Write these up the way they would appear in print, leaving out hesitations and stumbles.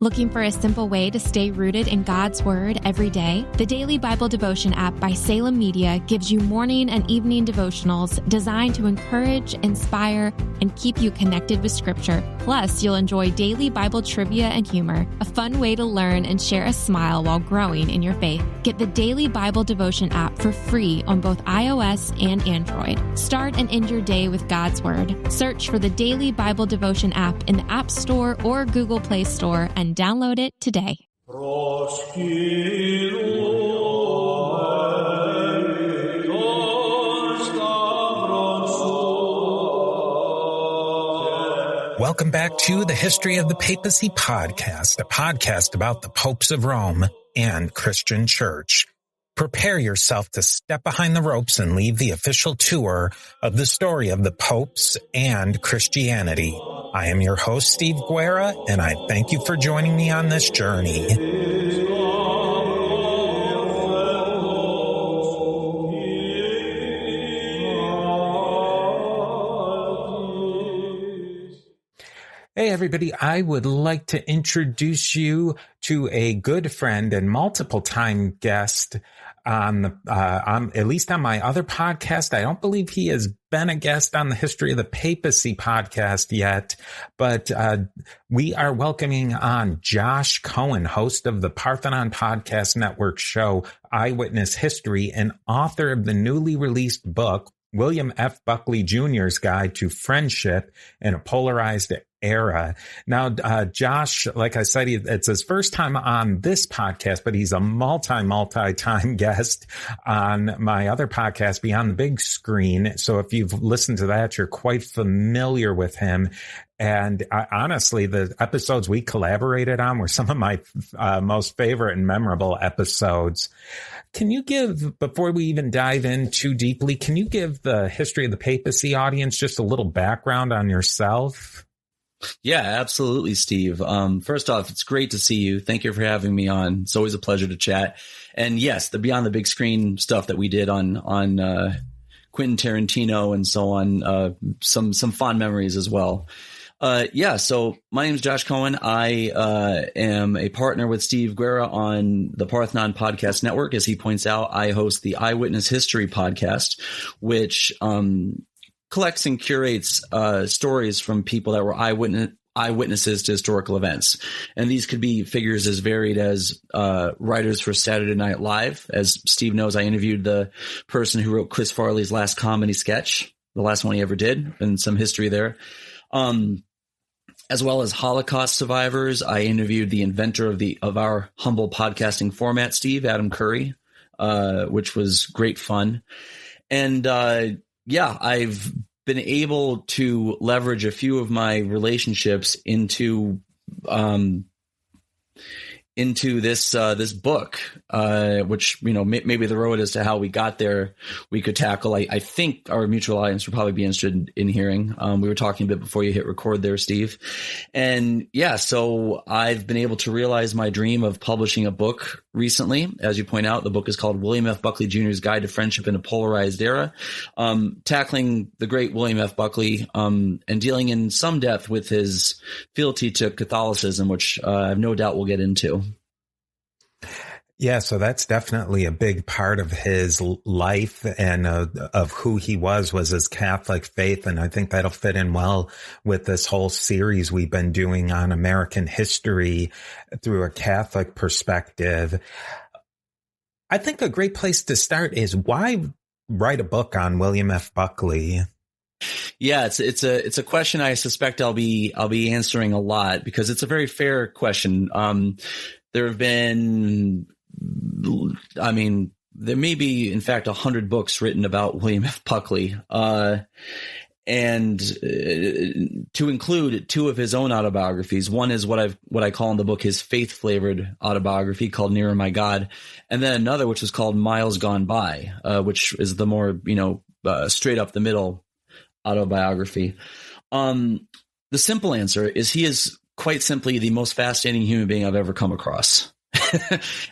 Looking for a simple way to stay rooted in God's Word every day? The Daily Bible Devotion app by Salem Media gives you morning and evening devotionals designed to encourage, inspire, and keep you connected with Scripture. Plus, you'll enjoy daily Bible trivia and humor, a fun way to learn and share a smile while growing in your faith. Get the Daily Bible Devotion app for free on both iOS and Android. Start and end your day with God's Word. Search for the Daily Bible Devotion app in the App Store or Google Play Store and download it today. Welcome back to the History of the Papacy podcast, a podcast about the popes of Rome and Christian Church. Prepare yourself to step behind the ropes and leave the official tour of the story of the popes and Christianity. I am your host, Steve Guerra, and I thank you for joining me on this journey. Hey, everybody. I would like to introduce you to a good friend and multiple-time guest on at least on my other podcast. I don't believe he has been a guest on the History of the Papacy podcast yet, but we are welcoming on Josh Cohen, host of the Parthenon Podcast Network show Eyewitness History and author of the newly released book, William F. Buckley Jr.'s Guide to Friendship in a Polarized Era. Now, Josh, like I said, it's his first time on this podcast, but he's a multi-time guest on my other podcast, Beyond the Big Screen. So if you've listened to that, you're quite familiar with him. And honestly, the episodes we collaborated on were some of my most favorite and memorable episodes. Can you give, before we even dive in too deeply, can you give the History of the Papacy audience just a little background on yourself? Yeah, absolutely, Steve. First off, it's great to see you. Thank you for having me on. It's always a pleasure to chat. And yes, the Beyond the Big Screen stuff that we did on Quentin Tarantino and so on, some fond memories as well. So my name is Josh Cohen. I am a partner with Steve Guerra on the Parthenon Podcast Network. As he points out, I host the Eyewitness History podcast, which collects and curates stories from people that were eyewitnesses to historical events. And these could be figures as varied as writers for Saturday Night Live. As Steve knows, I interviewed the person who wrote Chris Farley's last comedy sketch, the last one he ever did, and some history there. As well as Holocaust survivors. I interviewed the inventor of our humble podcasting format, Steve, Adam Curry, which was great fun. And I've been able to leverage a few of my relationships into this book, which, maybe the road as to how we got there, we could tackle. I think our mutual audience would probably be interested in hearing. We were talking a bit before you hit record there, Steve. And so I've been able to realize my dream of publishing a book recently. As you point out, the book is called William F. Buckley Jr.'s Guide to Friendship in a Polarized Era, tackling the great William F. Buckley, and dealing in some depth with his fealty to Catholicism, which I have no doubt we'll get into. Yeah, so that's definitely a big part of his life and of who he was his Catholic faith. And I think that'll fit in well with this whole series we've been doing on American history through a Catholic perspective. I think a great place to start is, why write a book on William F. Buckley? Yeah, it's a question I suspect I'll be answering a lot, because it's a very fair question. There have been, there may be, in fact, 100 books written about William F. Buckley, and to include two of his own autobiographies. One is what I call in the book his faith-flavored autobiography called Nearer My God, and then another which was called Miles Gone By, which is the more straight up the middle autobiography. The simple answer is he is quite simply the most fascinating human being I've ever come across.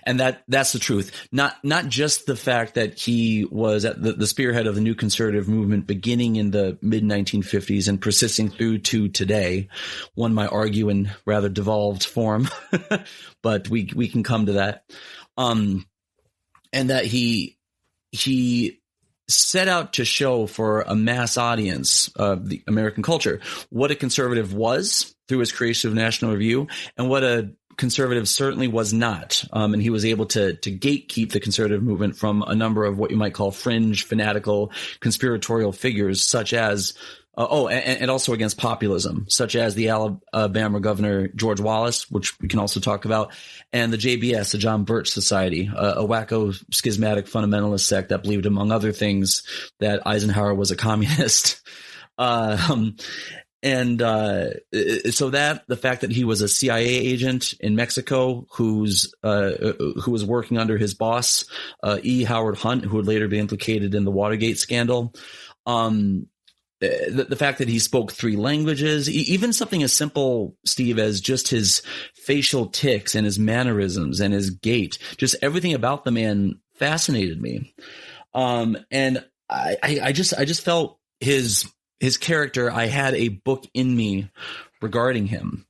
And that's the truth. Not just the fact that he was at the spearhead of the new conservative movement beginning in the mid 1950s and persisting through to today. One might argue in rather devolved form, but we can come to that. And that he set out to show for a mass audience of the American culture what a conservative was through his creation of National Review and what a conservative certainly was not. And he was able to gatekeep the conservative movement from a number of what you might call fringe, fanatical, conspiratorial figures, such as and also against populism, such as the Alabama governor, George Wallace, which we can also talk about, and the JBS, the John Birch Society, a wacko schismatic fundamentalist sect that believed, among other things, that Eisenhower was a communist. So that the fact that he was a CIA agent in Mexico who was working under his boss, E. Howard Hunt, who would later be implicated in the Watergate scandal. The fact that he spoke 3 languages, even something as simple, Steve, as just his facial tics and his mannerisms and his gait, just everything about the man fascinated me. And I just felt his character. I had a book in me regarding him.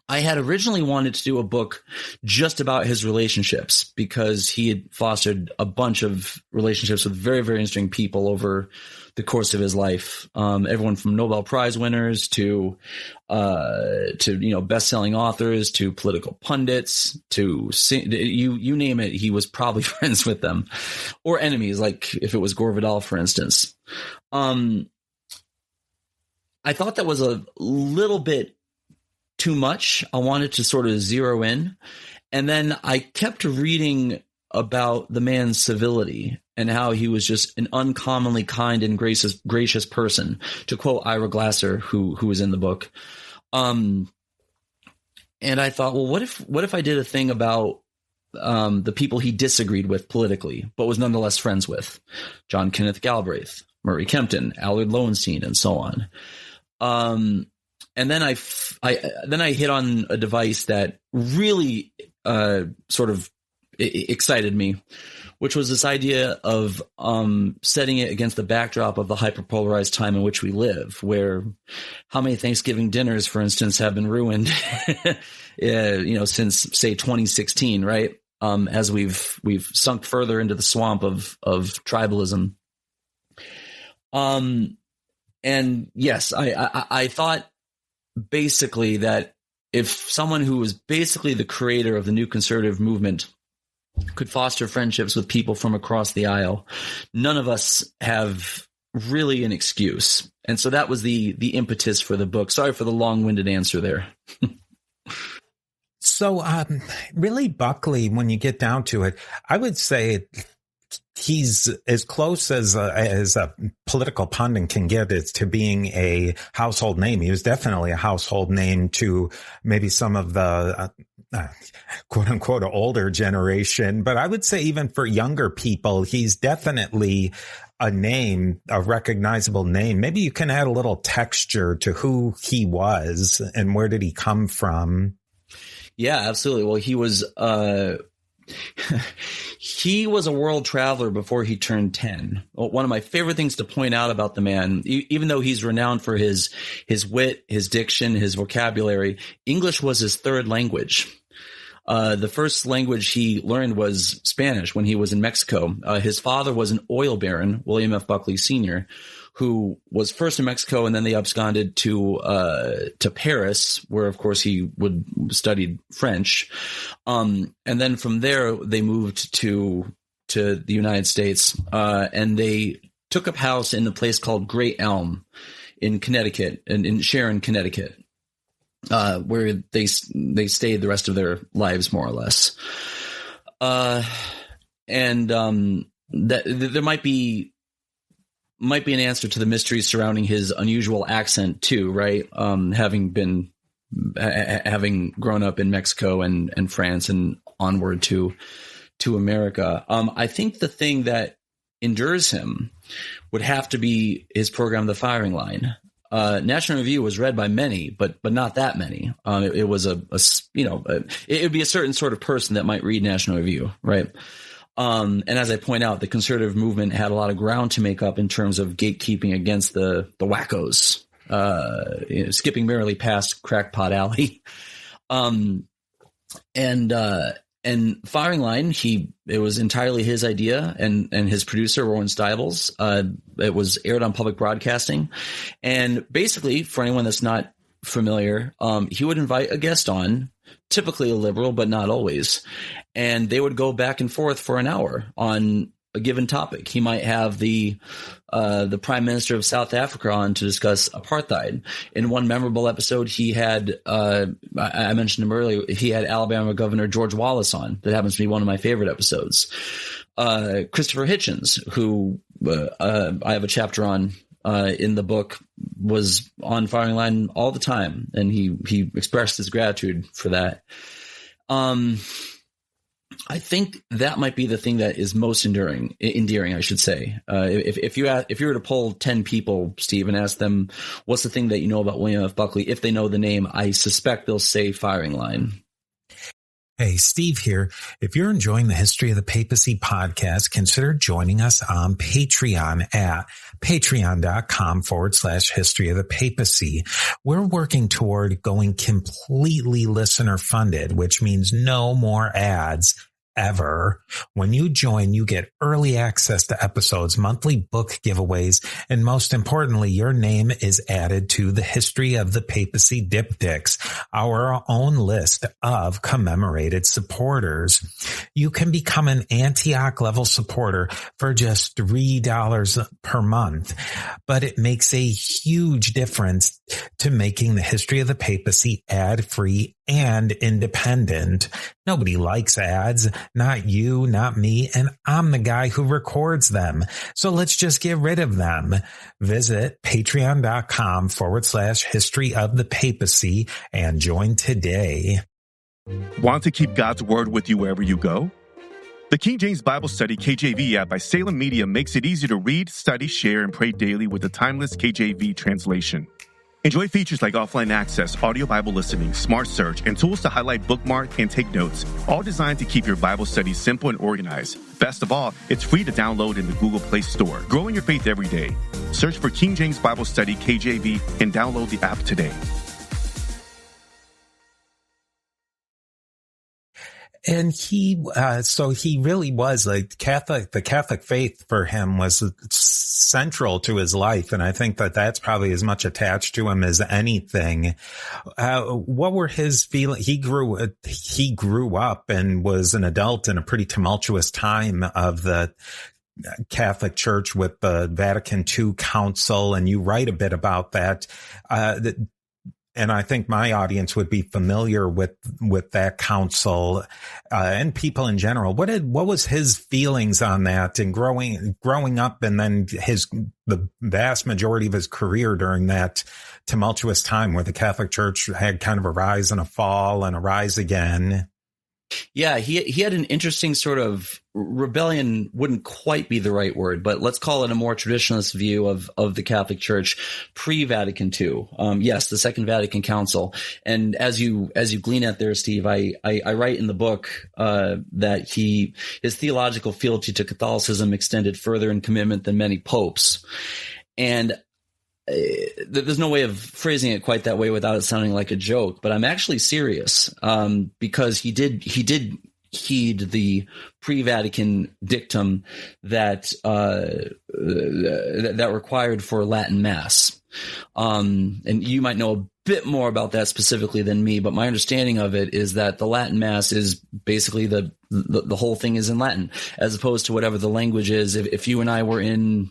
I had originally wanted to do a book just about his relationships because he had fostered a bunch of relationships with very, very interesting people over the course of his life. Everyone from Nobel Prize winners to best-selling authors to political pundits to you name it. He was probably friends with them or enemies, like if it was Gore Vidal, for instance. I thought that was a little bit too much. I wanted to sort of zero in. And then I kept reading about the man's civility and how he was just an uncommonly kind and gracious person, to quote Ira Glasser, who was in the book. And I thought, well, what if I did a thing about the people he disagreed with politically, but was nonetheless friends with? John Kenneth Galbraith, Murray Kempton, Allard Lowenstein, and so on. And then I hit on a device that really sort of excited me, which was this idea of setting it against the backdrop of the hyperpolarized time in which we live, where how many Thanksgiving dinners, for instance, have been ruined, since say 2016, right? As we've sunk further into the swamp of tribalism. And yes, I thought basically that if someone who was basically the creator of the new conservative movement could foster friendships with people from across the aisle, none of us have really an excuse. And so that was the impetus for the book. Sorry for the long-winded answer there. So really, Buckley, when you get down to it, I would say he's as close as a political pundit can get it to being a household name. He was definitely a household name to maybe some of the quote unquote older generation. But I would say even for younger people, he's definitely a name, a recognizable name. Maybe you can add a little texture to who he was and where did he come from. Yeah, absolutely. Well, he was a world traveler before he turned 10. One of my favorite things to point out about the man, even though he's renowned for his wit, his diction, his vocabulary, English was his third language. The first language he learned was Spanish when he was in Mexico. His father was an oil baron, William F. Buckley Sr., who was first in Mexico, and then they absconded to Paris, where, of course, he studied French. And then from there, they moved to the United States, and they took up house in a place called Great Elm in Connecticut, in Sharon, Connecticut, where they stayed the rest of their lives, more or less. And that there might be an answer to the mysteries surrounding his unusual accent too, right? Having grown up in Mexico and France and onward to America. I think the thing that endures him would have to be his program, The Firing Line. National Review was read by many, but not that many. It was it would be a certain sort of person that might read National Review, right? And as I point out, the conservative movement had a lot of ground to make up in terms of gatekeeping against the wackos, skipping merrily past Crackpot Alley. And Firing Line, it was entirely his idea, and his producer, Rowan Stiles. It was aired on public broadcasting. And basically, for anyone that's not familiar, he would invite a guest on, typically a liberal, but not always. And they would go back and forth for an hour on a given topic. He might have the Prime Minister of South Africa on to discuss apartheid. In one memorable episode, he had I mentioned him earlier. He had Alabama Governor George Wallace on. That happens to be one of my favorite episodes. Christopher Hitchens, who I have a chapter on in the book, was on Firing Line all the time, and he expressed his gratitude for that. I think that might be the thing that is most endearing, I should say. If you were to poll 10 people, Steve, and ask them what's the thing that you know about William F. Buckley, if they know the name, I suspect they'll say Firing Line. Hey, Steve here. If you're enjoying the History of the Papacy podcast, consider joining us on Patreon at patreon.com/History of the Papacy. We're working toward going completely listener funded, which means no more ads ever. When you join, you get early access to episodes, monthly book giveaways, and most importantly, your name is added to the History of the Papacy Diptychs, our own list of commemorated supporters. You can become an Antioch level supporter for just $3 per month, but it makes a huge difference to making the History of the Papacy ad-free and independent. Nobody likes ads, not you, not me, and I'm the guy who records them. So let's just get rid of them. Visit patreon.com/History of the Papacy and join today. Want to keep God's word with you wherever you go? The King James Bible Study KJV app by Salem Media makes it easy to read, study, share, and pray daily with the timeless KJV translation. Enjoy features like offline access, audio Bible listening, smart search, and tools to highlight, bookmark, and take notes, all designed to keep your Bible study simple and organized. Best of all, it's free to download in the Google Play Store. Grow in your faith every day. Search for King James Bible Study KJV and download the app today. And he really was like the Catholic faith for him was central to his life. And I think that that's probably as much attached to him as anything. What were his feelings? He grew up and was an adult in a pretty tumultuous time of the Catholic Church with the Vatican II Council. And you write a bit about that. And I think my audience would be familiar with that council, and people in general. What was his feelings on that and growing up, and then the vast majority of his career during that tumultuous time where the Catholic Church had kind of a rise and a fall and a rise again? Yeah, he had an interesting sort of rebellion, wouldn't quite be the right word, but let's call it a more traditionalist view of the Catholic Church pre-Vatican II. Yes, the Second Vatican Council. And as you glean at there, Steve, I write in the book that his theological fealty to Catholicism extended further in commitment than many popes. And there's no way of phrasing it quite that way without it sounding like a joke, but I'm actually serious, because he did heed the pre-Vatican dictum that required for Latin Mass. And you might know a bit more about that specifically than me, but my understanding of it is that the Latin Mass is basically the whole thing is in Latin, as opposed to whatever the language is. If you and I were in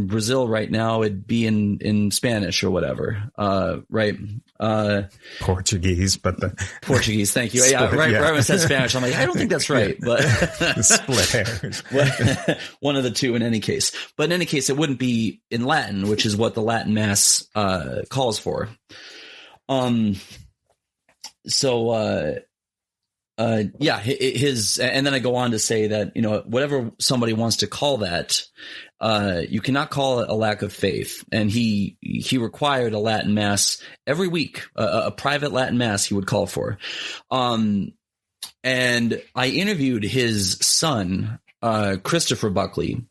Brazil right now, it'd be in Spanish or whatever, right? Portuguese, but Portuguese. Thank you. Yeah, right. When I said Spanish, I'm like, I don't think that's right, but split hairs. One of the two in any case. But in any case, it wouldn't be in Latin, which is what the Latin Mass calls for. his, and then I go on to say that, whatever somebody wants to call that, you cannot call it a lack of faith. And he required a Latin mass every week, a private Latin mass he would call for. And I interviewed his son, Christopher Buckley.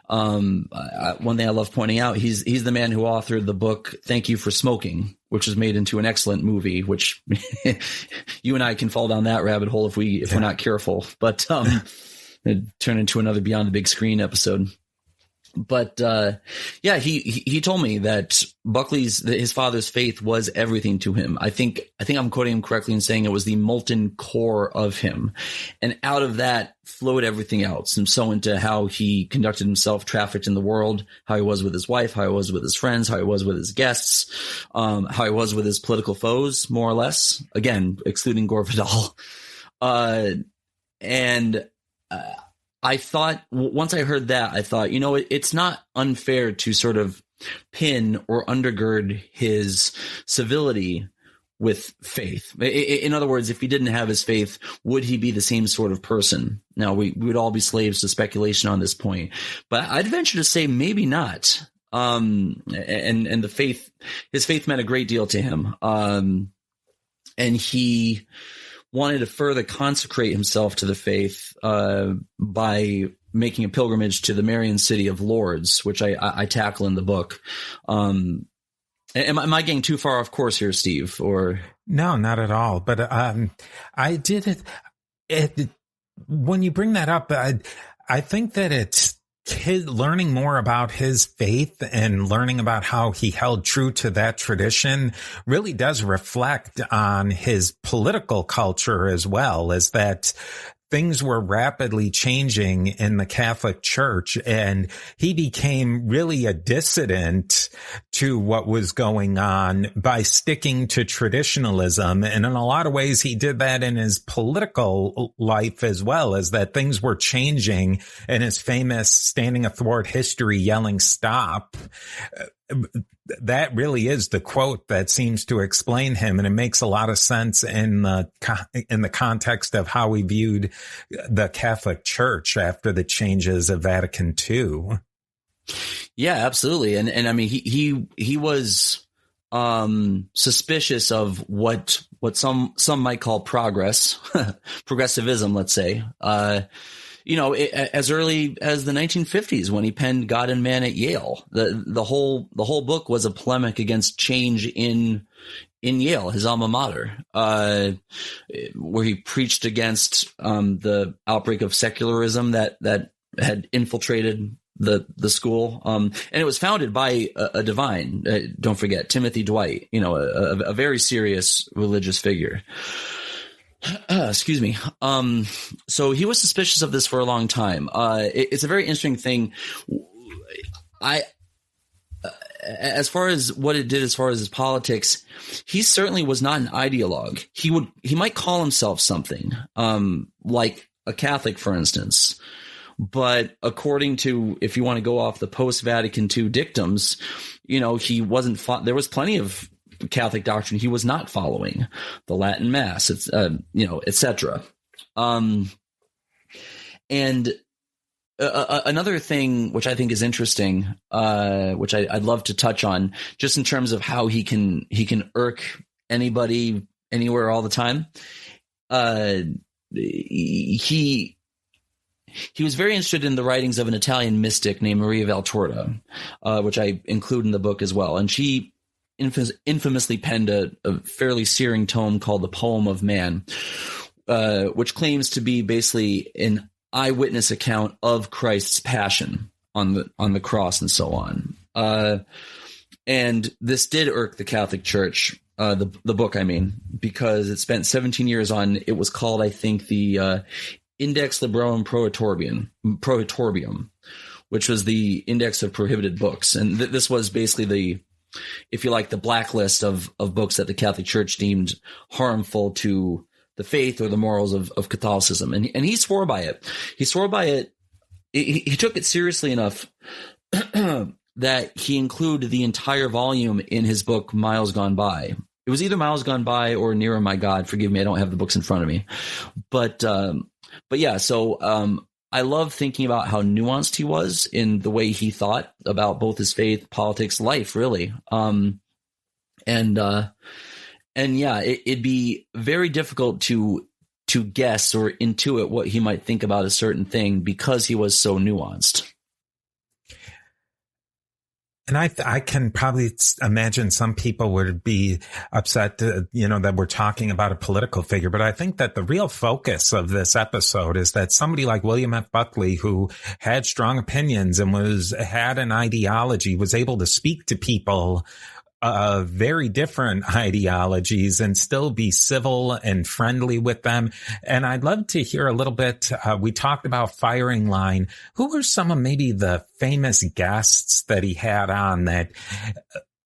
One thing I love pointing out, he's the man who authored the book Thank You for Smoking, which was made into an excellent movie, which you and I can fall down that rabbit hole if we're not careful, but it'd turn into another Beyond the Big Screen episode. But he told me that his father's faith was everything to him. I think I'm quoting him correctly in saying it was the molten core of him, and out of that flowed everything else. And so into how he conducted himself, trafficked in the world, how he was with his wife, how he was with his friends, how he was with his guests, how he was with his political foes, more or less. Again, excluding Gore Vidal. I thought, once I heard that, I thought, it's not unfair to sort of pin or undergird his civility with faith. In other words, if he didn't have his faith, would he be the same sort of person? Now, we would all be slaves to speculation on this point, but I'd venture to say maybe not. And his faith meant a great deal to him. And he wanted to further consecrate himself to the faith by making a pilgrimage to the Marian city of Lourdes, which I tackle in the book. Am I getting too far off course here, Steve? Or no, not at all. But I did it. When you bring that up, I think that it's learning more about his faith and learning about how he held true to that tradition really does reflect on his political culture as well, as that things were rapidly changing in the Catholic Church, and he became really a dissident to what was going on by sticking to traditionalism. And in a lot of ways, he did that in his political life as well, as that things were changing, and his famous standing athwart history yelling stop. That really is the quote that seems to explain him, and it makes a lot of sense in the context of how we viewed the Catholic Church after the changes of Vatican II. Yeah, absolutely, and I mean he was suspicious of what some might call progressivism, let's say. As early as the 1950s, when he penned God and Man at Yale, the whole book was a polemic against change in Yale, his alma mater, where he preached against the outbreak of secularism that had infiltrated the school, and it was founded by a divine. Don't forget Timothy Dwight, a very serious religious figure. Excuse me. So he was suspicious of this for a long time. It's a very interesting thing. As far as what it did, as far as his politics, he certainly was not an ideologue. He might call himself something, like a Catholic, for instance. But according to, if you want to go off the post-Vatican II dictums, he wasn't, there was plenty of Catholic doctrine he was not following, the Latin Mass, etc. And another thing which I think is interesting, which I'd love to touch on, just in terms of how he can irk anybody, anywhere, all the time. He was very interested in the writings of an Italian mystic named Maria Valtorta, which I include in the book as well, and she infamously penned a fairly searing tome called The Poem of Man, which claims to be basically an eyewitness account of Christ's passion on the cross and so on. And this did irk the Catholic Church, the book, I mean, because it spent 17 years on, it was called, I think, the Index Librorum Prohibitum, which was the index of prohibited books. And this was basically if you like, the blacklist of books that the Catholic Church deemed harmful to the faith or the morals of Catholicism. And he swore by it. He swore by it. He took it seriously enough that he included the entire volume in his book, Miles Gone By, it was either Miles Gone By or Nearer My God. Forgive me, I don't have the books in front of me. But yeah, so I love thinking about how nuanced he was in the way he thought about both his faith, politics, life, really. And yeah, it'd be very difficult to guess or intuit what he might think about a certain thing because he was so nuanced. And I can probably imagine some people would be upset, that we're talking about a political figure. But I think that the real focus of this episode is that somebody like William F. Buckley, who had strong opinions and had an ideology, was able to speak to people very different ideologies and still be civil and friendly with them. And I'd love to hear a little bit. We talked about firing line. Who were some of maybe the famous guests that he had on that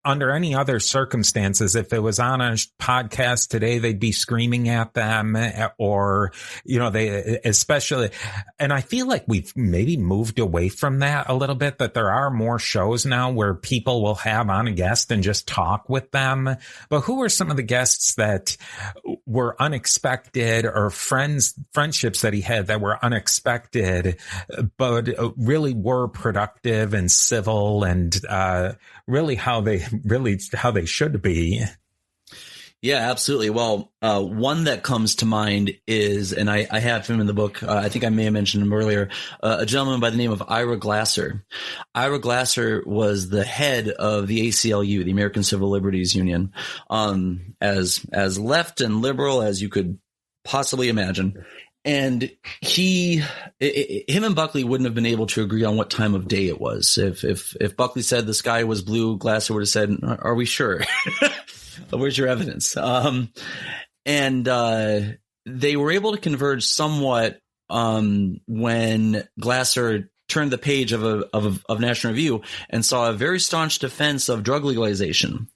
under any other circumstances, if it was on a podcast today, they'd be screaming at them or, they especially, and I feel like we've maybe moved away from that a little bit, that there are more shows now where people will have on a guest and just talk with them. But who are some of the guests that were unexpected or friendships that he had that were unexpected, but really were productive and civil and, really how they should be? Yeah, absolutely. Well, one that comes to mind is, and I have him in the book, I think I may have mentioned him earlier, a gentleman by the name of Ira Glasser. Ira Glasser was the head of the ACLU, the American Civil Liberties Union, as left and liberal as you could possibly imagine. And him and Buckley wouldn't have been able to agree on what time of day it was. If Buckley said the sky was blue, Glasser would have said, "Are we sure? Where's your evidence?" And they were able to converge somewhat when Glasser turned the page of National Review and saw a very staunch defense of drug legalization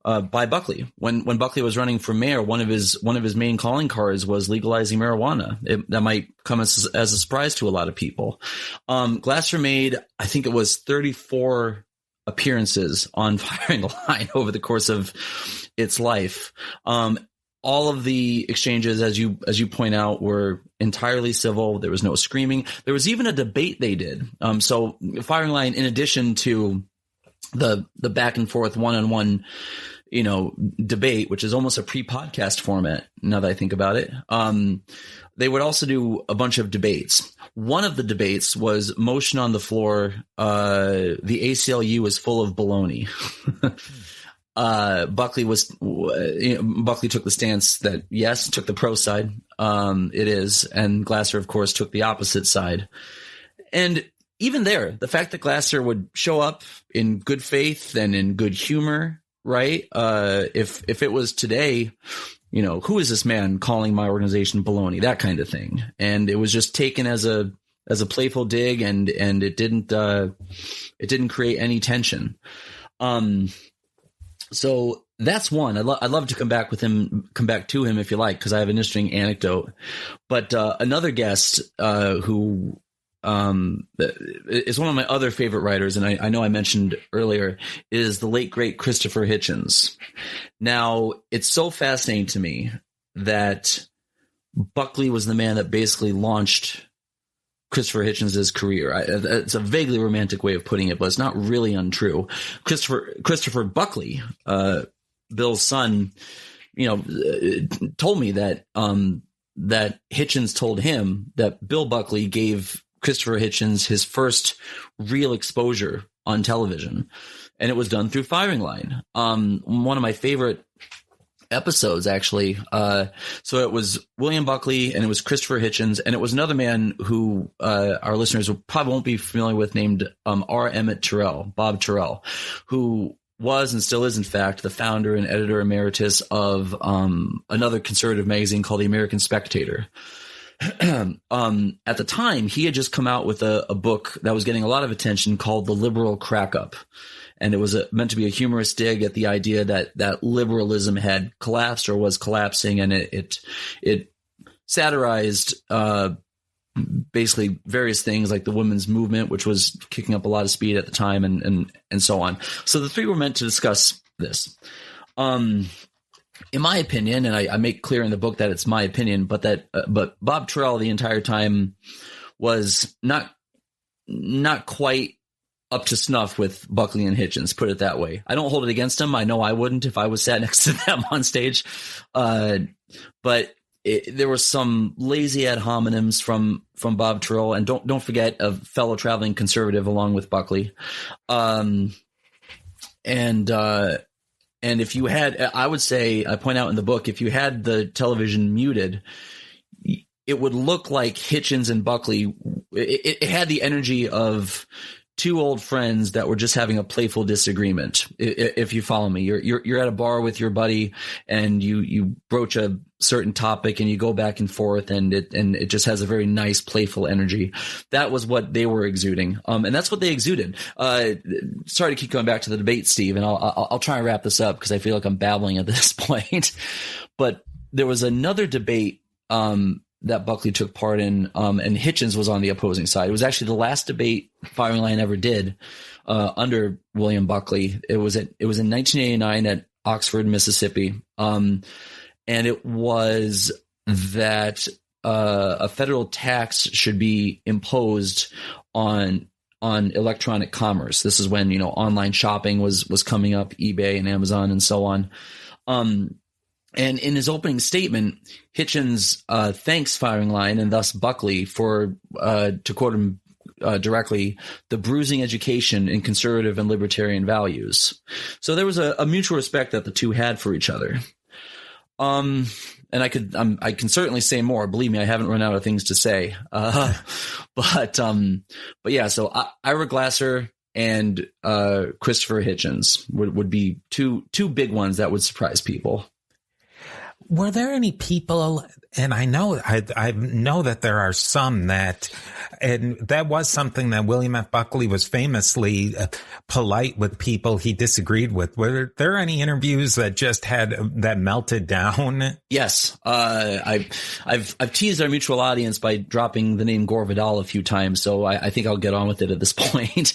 by Buckley. When Buckley was running for mayor, one of his main calling cards was legalizing marijuana. That might come as a surprise to a lot of people. Glasser made, I think it was 34 appearances on Firing Line over the course of its life. All of the exchanges, as you point out, were entirely civil. There was no screaming. There was even a debate they did. So Firing Line, in addition to the back and forth one-on-one, debate, which is almost a pre-podcast format now that I think about it, they would also do a bunch of debates. One of the debates was motion on the floor, the ACLU is full of baloney. Buckley took the stance that yes, took the pro side. It is. And Glasser, of course, took the opposite side. And even there, the fact that Glasser would show up in good faith and in good humor, right? If it was today, who is this man calling my organization baloney? That kind of thing. And it was just taken as a playful dig, and it didn't create any tension. So that's one. I'd love to come back to him if you like, because I have an interesting anecdote. But another guest who is one of my other favorite writers, and I know I mentioned earlier, is the late great Christopher Hitchens. Now, it's so fascinating to me that Buckley was the man that basically launched Christopher Hitchens' career. It's a vaguely romantic way of putting it, but it's not really untrue. Christopher Buckley, Bill's son, told me that that Hitchens told him that Bill Buckley gave Christopher Hitchens his first real exposure on television, and it was done through Firing Line. One of my favorite episodes, actually. So it was William Buckley and it was Christopher Hitchens, and it was another man who our listeners probably won't be familiar with, named R. Emmett Terrell, Bob Terrell, who was and still is, in fact, the founder and editor emeritus of another conservative magazine called The American Spectator. At the time, he had just come out with a book that was getting a lot of attention called The Liberal Crack-Up. And it was meant to be a humorous dig at the idea that liberalism had collapsed or was collapsing, and it satirized basically various things like the women's movement, which was kicking up a lot of speed at the time, and so on. So the three were meant to discuss this. in my opinion, and I make clear in the book that it's my opinion, but Bob Terrell the entire time was not quite up to snuff with Buckley and Hitchens, put it that way. I don't hold it against him. I know I wouldn't if I was sat next to them on stage. But there was some lazy ad hominems from Bob Terrell, and don't forget a fellow traveling conservative along with Buckley. And if you had, I would say, I point out in the book, if you had the television muted, it would look like Hitchens and Buckley. It had the energy of two old friends that were just having a playful disagreement. If you follow me, you're at a bar with your buddy and you broach a certain topic and you go back and forth, and it just has a very nice playful energy. That was what they were exuding. And that's what they exuded. Sorry to keep going back to the debate, Steve, and I'll try and wrap this up because I feel like I'm babbling at this point. But there was another debate, that Buckley took part in, and Hitchens was on the opposing side. It was actually the last debate Firing Line ever did under William Buckley. It was in 1989 at Oxford, Mississippi, and it was that a federal tax should be imposed on electronic commerce. This is when online shopping was coming up, eBay and Amazon and so on. And in his opening statement, Hitchens thanks Firing Line and thus Buckley for, to quote him directly, the bruising education in conservative and libertarian values. So there was a mutual respect that the two had for each other. And I can certainly say more. Believe me, I haven't run out of things to say. But yeah. So Ira Glasser and Christopher Hitchens would be two big ones that would surprise people. Were there any people, and I know that there are some and that was something that William F. Buckley was famously polite with people he disagreed with. Were there any interviews that just that melted down? Yes. I've teased our mutual audience by dropping the name Gore Vidal a few times, so I think I'll get on with it at this point.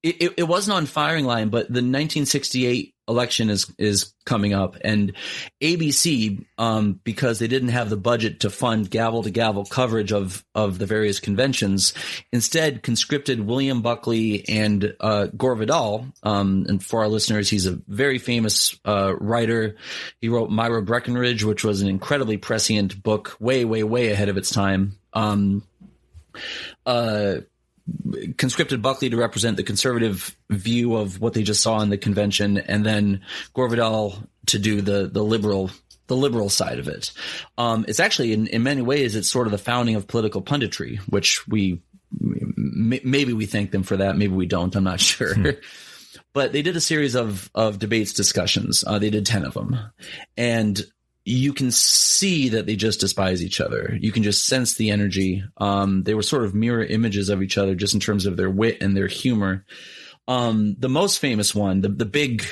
It wasn't on Firing Line, but the 1968 election is coming up, and ABC, because they didn't have the budget to fund gavel to gavel coverage of the various conventions, instead conscripted William Buckley and Gore Vidal. And for our listeners, he's a very famous writer. He wrote Myra Breckinridge, which was an incredibly prescient book, way, way, way ahead of its time. Conscripted Buckley to represent the conservative view of what they just saw in the convention, and then Gore Vidal to do the liberal side of it. It's actually in many ways it's sort of the founding of political punditry, which maybe we thank them for that, maybe we don't. I'm not sure. But they did a series of debates, discussions. They did 10 of them, and you can see that they just despise each other. You can just sense the energy. They were sort of mirror images of each other just in terms of their wit and their humor. The most famous one, the big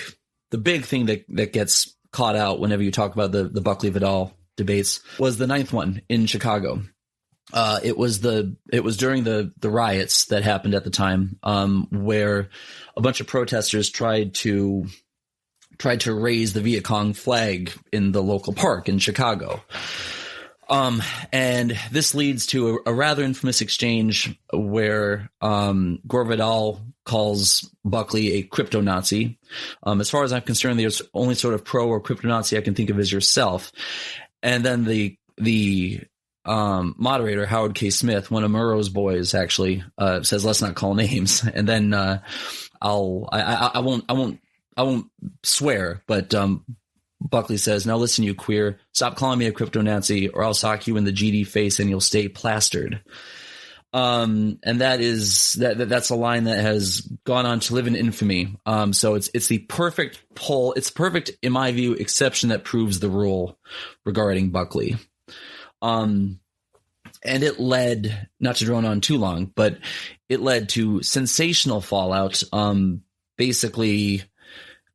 thing that gets caught out whenever you talk about the Buckley Vidal debates was the 9th one in Chicago. It was during the riots that happened at the time, where a bunch of protesters tried to raise the Viet Cong flag in the local park in Chicago. And this leads to a rather infamous exchange where Gore Vidal calls Buckley a crypto-Nazi. As far as I'm concerned, the only sort of pro or crypto-Nazi I can think of is yourself. And then the moderator, Howard K. Smith, one of Murrow's boys, actually says, "Let's not call names." And then I won't swear, but Buckley says, "Now listen, you queer, stop calling me a crypto-Nazi or I'll sock you in the GD face and you'll stay plastered." And that's a line that has gone on to live in infamy. So it's the perfect poll. It's perfect, in my view, exception that proves the rule regarding Buckley. And it led, not to drone on too long, but it led to sensational fallout. Basically,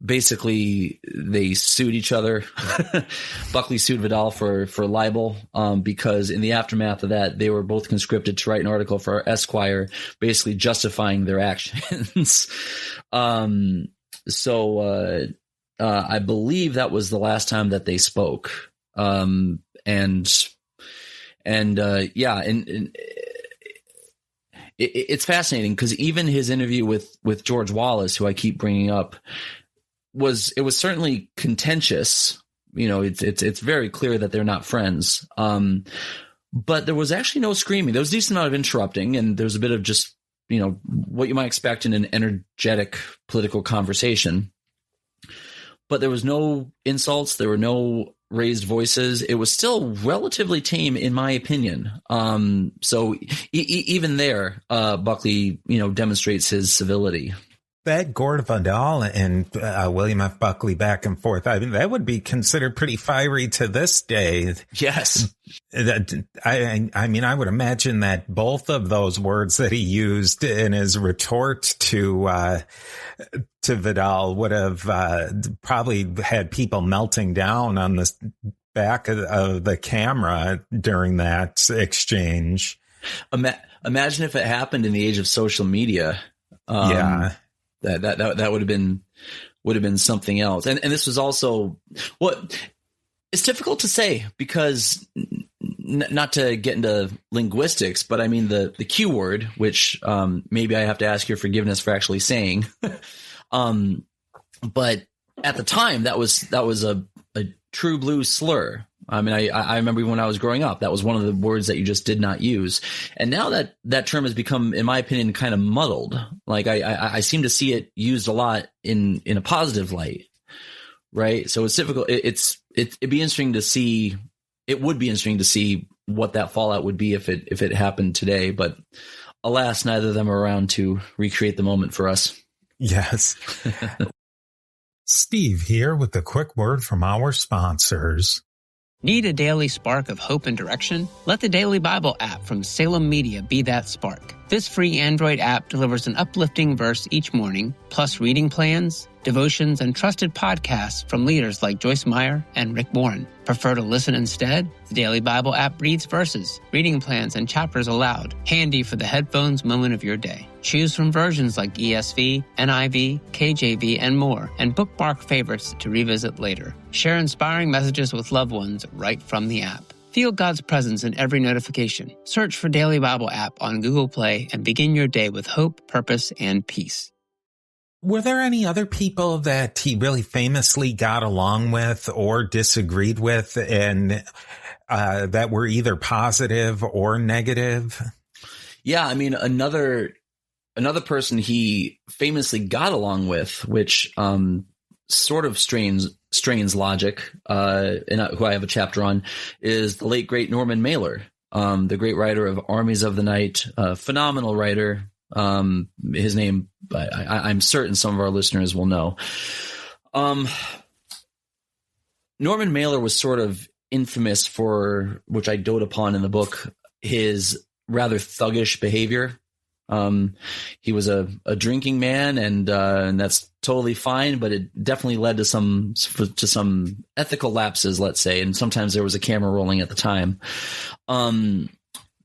they sued each other. Buckley sued Vidal for libel because in the aftermath of that, they were both conscripted to write an article for Esquire, basically justifying their actions. So I believe that was the last time that they spoke. It's fascinating because even his interview with George Wallace, who I keep bringing up, was certainly contentious. It's very clear that they're not friends. But there was actually no screaming. There was a decent amount of interrupting, and there was a bit of just, what you might expect in an energetic political conversation. But there was no insults. There were no raised voices. It was still relatively tame, in my opinion. So even there, Buckley, demonstrates his civility. That Gore Vidal and William F. Buckley back and forth, I mean, that would be considered pretty fiery to this day. Yes. I mean, I would imagine that both of those words that he used in his retort to Vidal would have probably had people melting down on the back of the camera during that exchange. Imagine if it happened in the age of social media. Yeah. That would have been something else. And this was also it's difficult to say because not to get into linguistics, but I mean the Q word, which maybe I have to ask your forgiveness for actually saying. But at the time that was a true blue slur. I mean, I remember when I was growing up, that was one of the words that you just did not use. And now that term has become, in my opinion, kind of muddled. Like I seem to see it used a lot in a positive light. Right. So it's difficult. It'd be interesting to see. It would be interesting to see what that fallout would be if it happened today. But alas, neither of them are around to recreate the moment for us. Yes. Steve here with a quick word from our sponsors. Need a daily spark of hope and direction? Let the Daily Bible app from Salem Media be that spark. This free Android app delivers an uplifting verse each morning, plus reading plans, devotions, and trusted podcasts from leaders like Joyce Meyer and Rick Warren. Prefer to listen instead? The Daily Bible app reads verses, reading plans, and chapters aloud, handy for the headphones moment of your day. Choose from versions like ESV, NIV, KJV, and more, and bookmark favorites to revisit later. Share inspiring messages with loved ones right from the app. Feel God's presence in every notification. Search for Daily Bible app on Google Play and begin your day with hope, purpose, and peace. Were there any other people that he really famously got along with or disagreed with and that were either positive or negative? Yeah, I mean, another person he famously got along with, which sort of strains logic, and who I have a chapter on, is the late, great Norman Mailer, the great writer of Armies of the Night, phenomenal writer. His name, I'm certain some of our listeners will know. Norman Mailer was sort of infamous for, which I dote upon in the book, his rather thuggish behavior. He was a drinking man, and that's totally fine, but it definitely led to some ethical lapses, let's say. And sometimes there was a camera rolling at the time.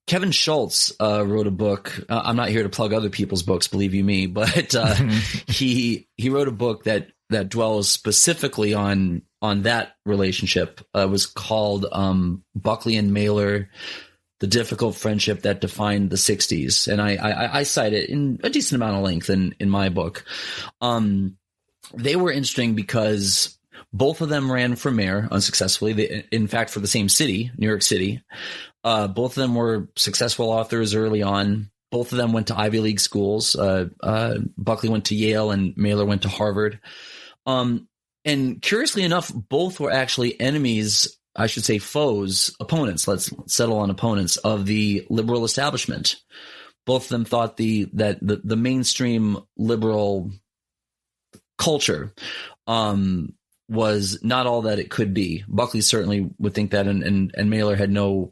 Kevin Schultz wrote a book. I'm not here to plug other people's books, believe you me, but he wrote a book that dwells specifically on that relationship. It was called Buckley and Mailer, The Difficult Friendship That Defined the 60s. And I cite it in a decent amount of length in my book. They were interesting because both of them ran for mayor unsuccessfully. In fact, for the same city, New York City. Both of them were successful authors early on. Both of them went to Ivy League schools. Buckley went to Yale and Mailer went to Harvard. And curiously enough, both were actually enemies, I should say foes, opponents. Let's settle on opponents of the liberal establishment. Both of them thought that the mainstream liberal culture was not all that it could be. Buckley certainly would think that, and Mailer had no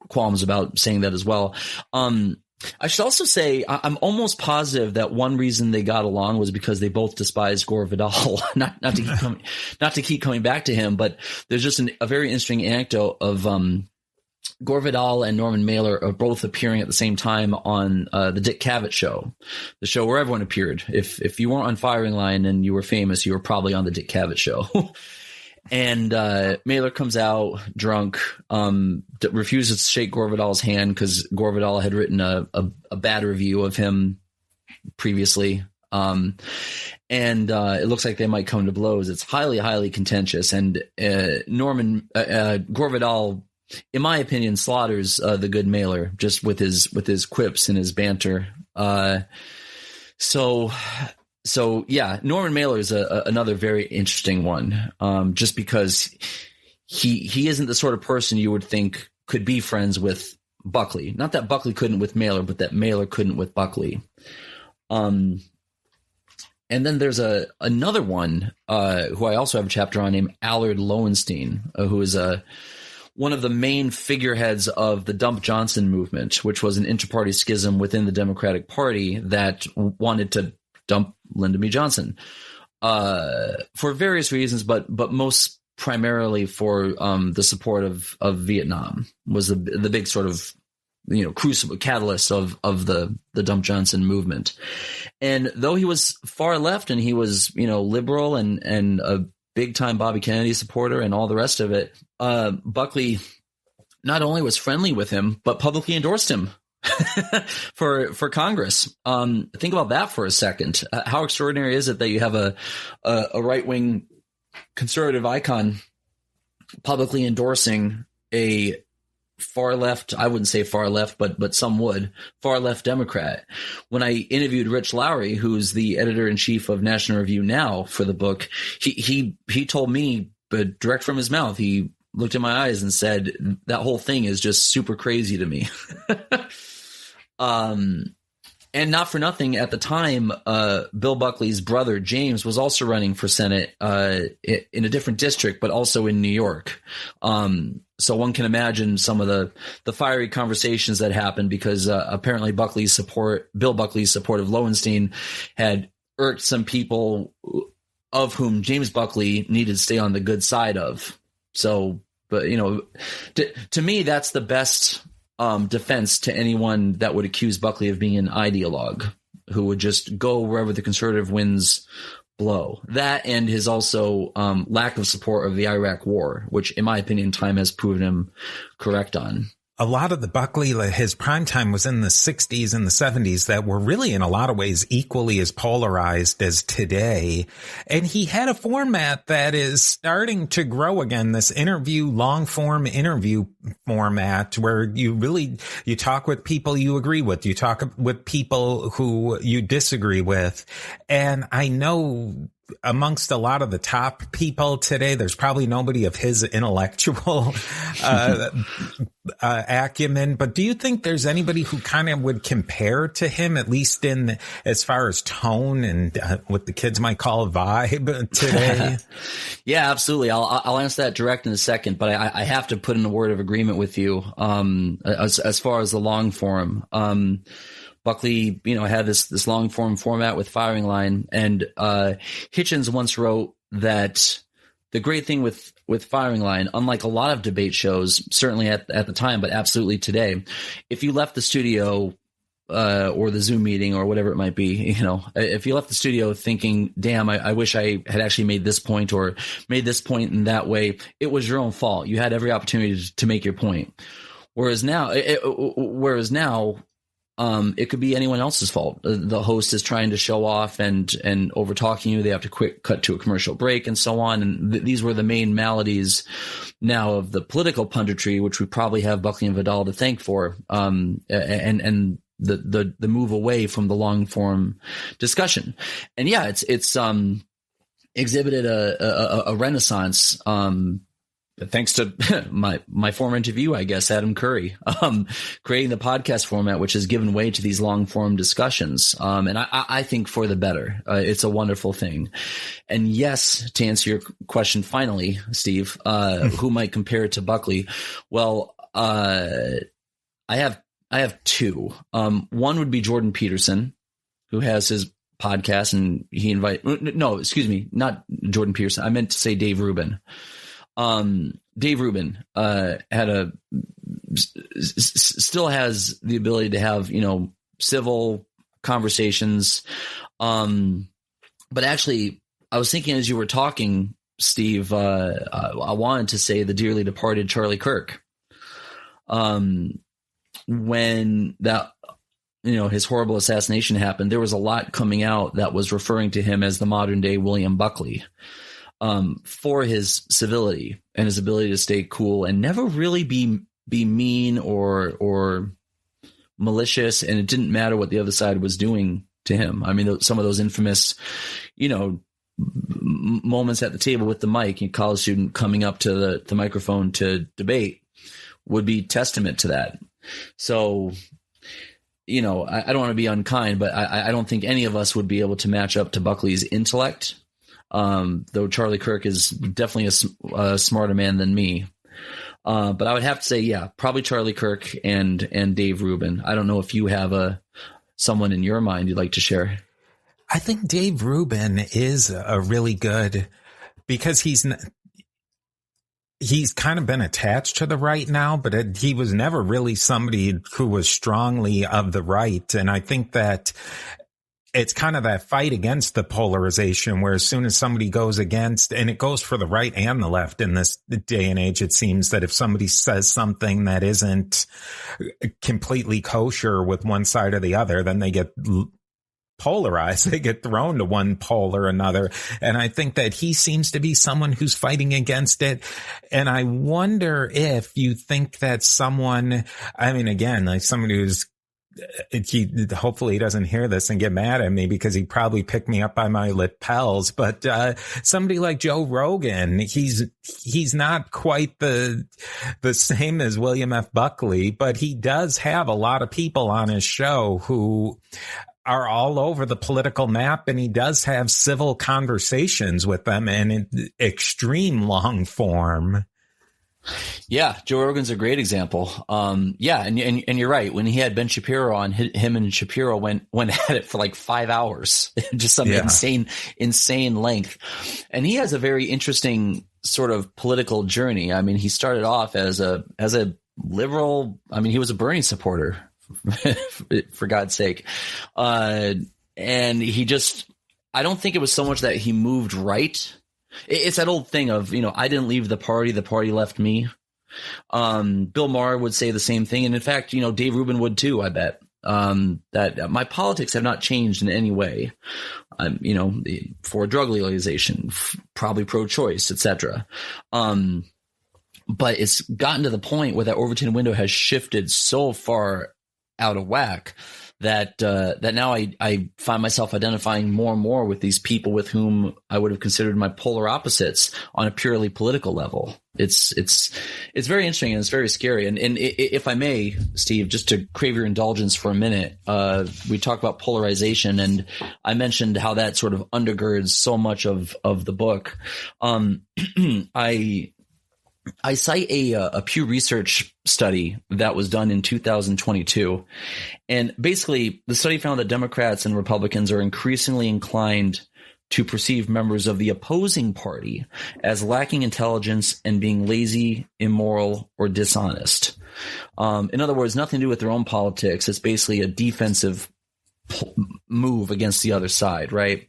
qualms about saying that as well. I should also say I'm almost positive that one reason they got along was because they both despised Gore Vidal. not to keep coming back to him, but there's just a very interesting anecdote of Gore Vidal and Norman Mailer are both appearing at the same time on the Dick Cavett show, the show where everyone appeared. If you weren't on Firing Line and you were famous, you were probably on the Dick Cavett show. And Mailer comes out drunk, refuses to shake Gore Vidal's hand because Gore Vidal had written a bad review of him previously. And it looks like they might come to blows. It's highly, highly contentious. And Gore Vidal, in my opinion, slaughters the good Mailer just with his quips and his banter. So yeah, Norman Mailer is another very interesting one, just because he isn't the sort of person you would think could be friends with Buckley. Not that Buckley couldn't with Mailer, but that Mailer couldn't with Buckley. And then there's another one who I also have a chapter on named Allard Lowenstein, who is one of the main figureheads of the Dump Johnson movement, which was an inter-party schism within the Democratic Party that wanted to dump Lyndon B. Johnson for various reasons, but most primarily for the support of Vietnam was the big sort of crucible catalyst of the Dump Johnson movement. And though he was far left and he was liberal and a big time Bobby Kennedy supporter and all the rest of it, Buckley not only was friendly with him but publicly endorsed him for Congress. Think about that for a second. How extraordinary is it that you have a right-wing conservative icon publicly endorsing a far left, I wouldn't say far left, but some would, far left Democrat. When I interviewed Rich Lowry, who's the editor-in-chief of National Review now for the book, he told me, but direct from his mouth, he looked in my eyes and said, that whole thing is just super crazy to me. And not for nothing, at the time, Bill Buckley's brother, James, was also running for Senate in a different district, but also in New York. So one can imagine some of the fiery conversations that happened because apparently Bill Buckley's support of Lowenstein had irked some people of whom James Buckley needed to stay on the good side of. So, but, to me, that's the best defense to anyone that would accuse Buckley of being an ideologue who would just go wherever the conservative winds blow. That and his also lack of support of the Iraq War, which in my opinion, time has proven him correct on. A lot of the Buckley, his prime time was in the 60s and the 70s that were really in a lot of ways equally as polarized as today. And he had a format that is starting to grow again, this long form interview format where you talk with people you agree with, you talk with people who you disagree with. And I know amongst a lot of the top people today, there's probably nobody of his intellectual acumen. But do you think there's anybody who kind of would compare to him, at least in as far as tone and what the kids might call a vibe today? Yeah, absolutely. I'll answer that direct in a second, but I have to put in a word of agreement with you as far as the long form. Buckley, had this long form format with Firing Line, and Hitchens once wrote that the great thing with Firing Line, unlike a lot of debate shows, certainly at the time, but absolutely today, if you left the studio or the Zoom meeting or whatever it might be, if you left the studio thinking, damn, I wish I had actually made this point or made this point in that way, it was your own fault. You had every opportunity to make your point. Whereas now, it could be anyone else's fault. The host is trying to show off and over talking you. They have to quick cut to a commercial break and so on. And these were the main maladies now of the political punditry, which we probably have Buckley and Vidal to thank for. And the move away from the long form discussion. And yeah, it's exhibited a renaissance, thanks to my former interview, I guess, Adam Curry, creating the podcast format, which has given way to these long form discussions. And I think for the better. It's a wonderful thing. And yes, to answer your question finally, Steve, who might compare it to Buckley? Well, I have two. One would be Jordan Peterson, who has his podcast, and not Jordan Peterson. I meant to say Dave Rubin. Dave Rubin had a still has the ability to have, civil conversations. But actually, I was thinking as you were talking, Steve, I wanted to say the dearly departed Charlie Kirk. When that, his horrible assassination happened, there was a lot coming out that was referring to him as the modern day William Buckley, for his civility and his ability to stay cool and never really be mean or malicious. And it didn't matter what the other side was doing to him. I mean, some of those infamous, moments at the table with the mic, a college student coming up to the microphone to debate would be testament to that. So, I don't want to be unkind, but I don't think any of us would be able to match up to Buckley's intellect. Though Charlie Kirk is definitely a smarter man than me. But I would have to say, yeah, probably Charlie Kirk and Dave Rubin. I don't know if you have someone in your mind you'd like to share. I think Dave Rubin is a really good, because he's kind of been attached to the right now, but he was never really somebody who was strongly of the right. And I think that it's kind of that fight against the polarization where as soon as somebody goes against, and it goes for the right and the left in this day and age, it seems that if somebody says something that isn't completely kosher with one side or the other, then they get polarized. They get thrown to one pole or another. And I think that he seems to be someone who's fighting against it. And I wonder if you think that someone, I mean, again, like somebody who's, hopefully he doesn't hear this and get mad at me because he probably picked me up by my lapels, but somebody like Joe Rogan, he's not quite the same as William F. Buckley, but he does have a lot of people on his show who are all over the political map, and he does have civil conversations with them in extreme long form. Yeah, Joe Rogan's a great example. Yeah, and you're right. When he had Ben Shapiro on, him and Shapiro went at it for like 5 hours, just some insane length. And he has a very interesting sort of political journey. I mean, he started off as a liberal. I mean, he was a Bernie supporter. For God's sake. And he just, I don't think it was so much that he moved right. It's that old thing of, I didn't leave the party left me. Bill Maher would say the same thing. And in fact, Dave Rubin would too, I bet. That my politics have not changed in any way. For drug legalization, probably pro-choice, etc. But it's gotten to the point where that Overton window has shifted so far out of whack that now I find myself identifying more and more with these people with whom I would have considered my polar opposites on a purely political level. It's very interesting and it's very scary. And if I may, Steve, just to crave your indulgence for a minute, we talked about polarization, and I mentioned how that sort of undergirds so much of the book. I cite a Pew Research study that was done in 2022. And basically, the study found that Democrats and Republicans are increasingly inclined to perceive members of the opposing party as lacking intelligence and being lazy, immoral, or dishonest. In other words, nothing to do with their own politics. It's basically a defensive move against the other side, right?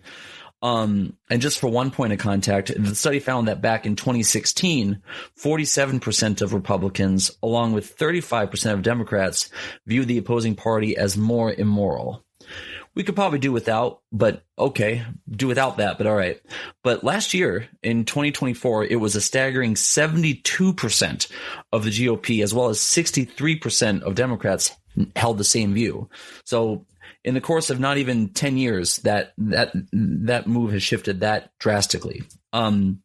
And just for one point of contact, the study found that back in 2016, 47% of Republicans, along with 35% of Democrats, viewed the opposing party as more immoral. We could probably do without that, but all right. But last year, in 2024, it was a staggering 72% of the GOP, as well as 63% of Democrats held the same view. So in the course of not even 10 years, that move has shifted that drastically. And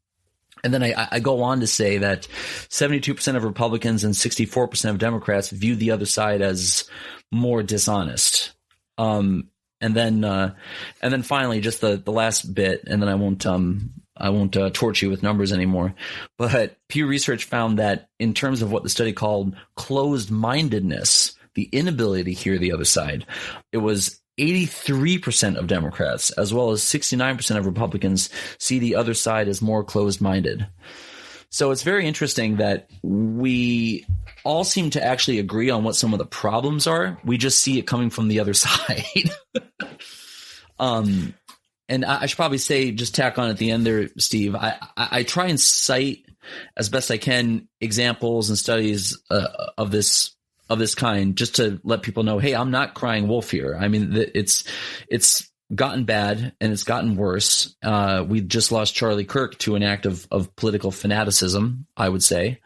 then I go on to say that 72% of Republicans and 64% of Democrats view the other side as more dishonest. And then finally, just the last bit, and then I won't torture you with numbers anymore. But Pew Research found that in terms of what the study called closed-mindedness, the inability to hear the other side, it was 83% of Democrats, as well as 69% of Republicans, see the other side as more closed-minded. So it's very interesting that we all seem to actually agree on what some of the problems are. We just see it coming from the other side. And I should probably say, just tack on at the end there, Steve, I try and cite as best I can examples and studies of this kind, just to let people know, hey, I'm not crying wolf here. I mean, it's gotten bad and it's gotten worse. We just lost Charlie Kirk to an act of political fanaticism, I would say.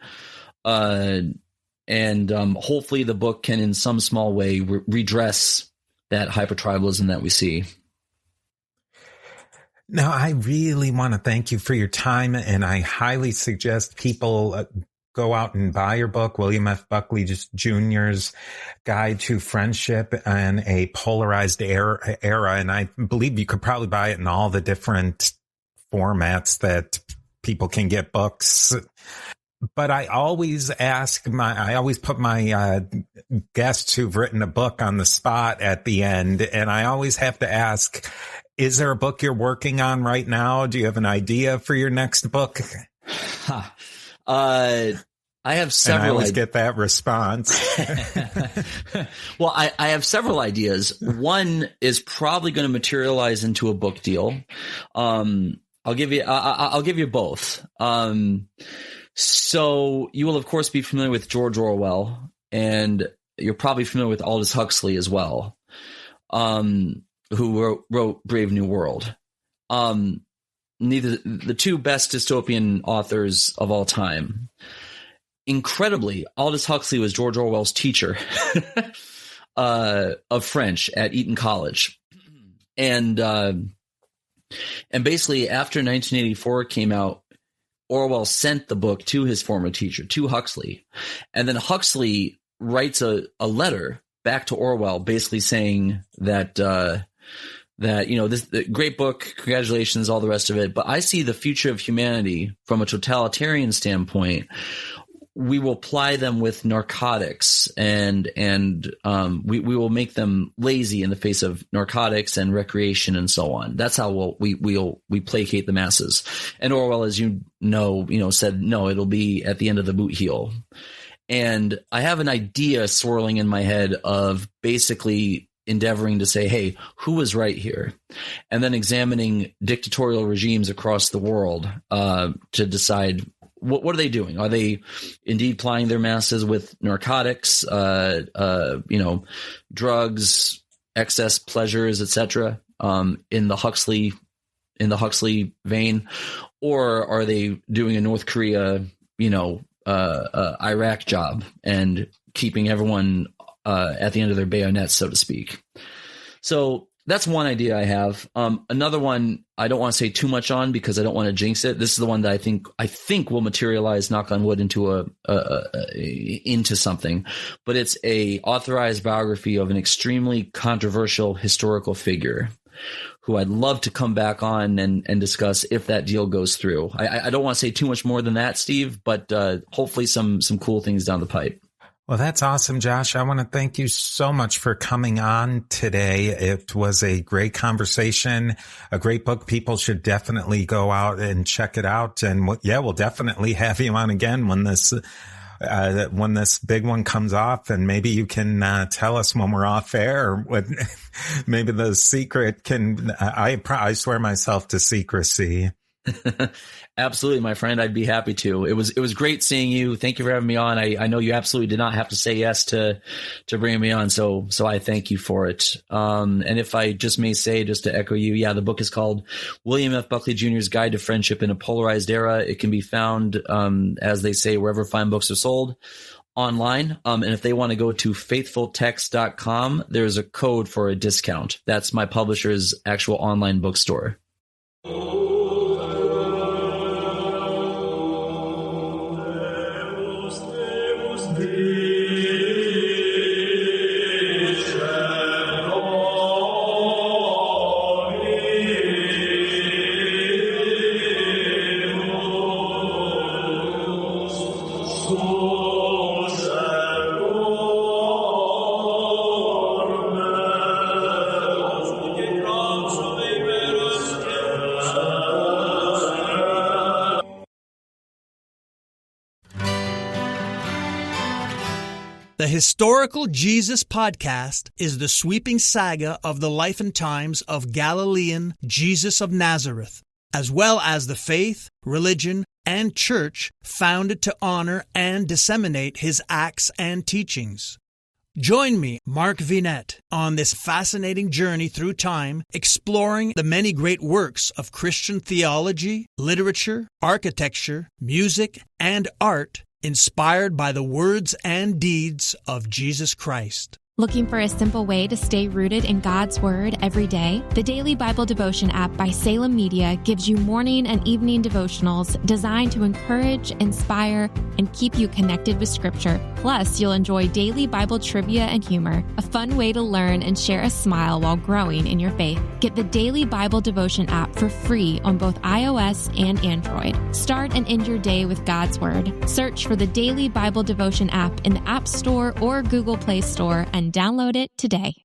And hopefully the book can in some small way redress that hypertribalism that we see. Now, I really want to thank you for your time, and I highly suggest people go out and buy your book, William F. Buckley Jr.'s Guide to Friendship and a Polarized Era. And I believe you could probably buy it in all the different formats that people can get books. But I always put my guests who've written a book on the spot at the end. And I always have to ask, is there a book you're working on right now? Do you have an idea for your next book? I have several. And I always get that response. Well, I have several ideas. One is probably going to materialize into a book deal. I'll give you both. So you will, of course, be familiar with George Orwell, and you're probably familiar with Aldous Huxley as well, who wrote Brave New World. Neither the two best dystopian authors of all time. Incredibly, Aldous Huxley was George Orwell's teacher of French at Eton College, and basically after 1984 came out, Orwell sent the book to his former teacher, to Huxley, and then Huxley writes a letter back to Orwell, basically saying that this great book, congratulations, all the rest of it, but I see the future of humanity from a totalitarian standpoint. We will ply them with narcotics, and we will make them lazy in the face of narcotics and recreation and so on. That's how we placate the masses. And Orwell, as you know, said, no, it'll be at the end of the boot heel. And I have an idea swirling in my head of basically endeavoring to say, hey, who was right here? And then examining dictatorial regimes across the world to decide, what are they doing? Are they indeed plying their masses with narcotics, drugs, excess pleasures, etc., in the Huxley vein, or are they doing a North Korea, Iraq job and keeping everyone at the end of their bayonets, so to speak? So that's one idea I have. Another one I don't want to say too much on because I don't want to jinx it. This is the one that I think will materialize, knock on wood, into something. But it's a authorized biography of an extremely controversial historical figure who I'd love to come back on and discuss if that deal goes through. I don't want to say too much more than that, Steve, but hopefully some cool things down the pipe. Well, that's awesome, Josh. I want to thank you so much for coming on today. It was a great conversation, a great book. People should definitely go out and check it out. And we'll definitely have you on again when this big one comes off, and maybe you can tell us when we're off air, or maybe the secret can. I swear myself to secrecy. Absolutely, my friend. I'd be happy to. It was great seeing you. Thank you for having me on. I know you absolutely did not have to say yes to bringing me on. So I thank you for it. And if I just may say, just to echo you, the book is called William F. Buckley Jr.'s Guide to Friendship in a Polarized Era. It can be found, as they say, wherever fine books are sold, online. And if they want to go to faithfultext.com, there's a code for a discount. That's my publisher's actual online bookstore. The Historical Jesus Podcast is the sweeping saga of the life and times of Galilean Jesus of Nazareth, as well as the faith, religion, and church founded to honor and disseminate his acts and teachings. Join me, Mark Vinette, on this fascinating journey through time, exploring the many great works of Christian theology, literature, architecture, music, and art inspired by the words and deeds of Jesus Christ. Looking for a simple way to stay rooted in God's Word every day? The Daily Bible Devotion app by Salem Media gives you morning and evening devotionals designed to encourage, inspire, and keep you connected with Scripture. Plus, you'll enjoy daily Bible trivia and humor, a fun way to learn and share a smile while growing in your faith. Get the Daily Bible Devotion app for free on both iOS and Android. Start and end your day with God's Word. Search for the Daily Bible Devotion app in the App Store or Google Play Store and download it today.